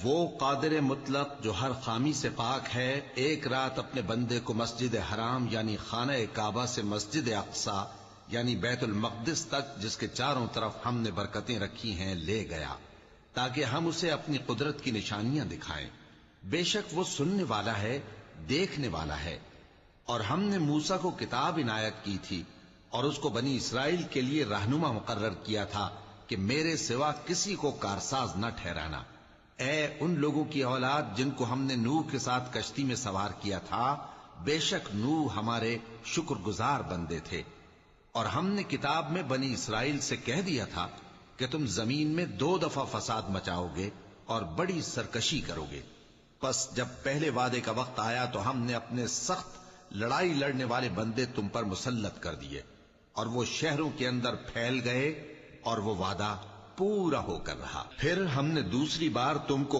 وہ قادر مطلق جو ہر خامی سے پاک ہے ایک رات اپنے بندے کو مسجد حرام یعنی خانہ کعبہ سے مسجد اقصی یعنی بیت المقدس تک جس کے چاروں طرف ہم نے برکتیں رکھی ہیں لے گیا تاکہ ہم اسے اپنی قدرت کی نشانیاں دکھائیں۔ بے شک وہ سننے والا ہے، دیکھنے والا ہے۔ اور ہم نے موسیٰ کو کتاب عنایت کی تھی اور اس کو بنی اسرائیل کے لیے رہنما مقرر کیا تھا کہ میرے سوا کسی کو کارساز نہ ٹھہرانا۔ اے ان لوگوں کی اولاد جن کو ہم نے نوح کے ساتھ کشتی میں سوار کیا تھا، بے شک نوح ہمارے شکر گزار بندے تھے۔ اور ہم نے کتاب میں بنی اسرائیل سے کہہ دیا تھا کہ تم زمین میں 2 دفعہ فساد مچاؤ گے اور بڑی سرکشی کرو گے۔ پس جب پہلے وعدے کا وقت آیا تو ہم نے اپنے سخت لڑائی لڑنے والے بندے تم پر مسلط کر دیے اور وہ شہروں کے اندر پھیل گئے اور وہ وعدہ پورا ہو کر رہا۔ پھر ہم نے دوسری بار تم کو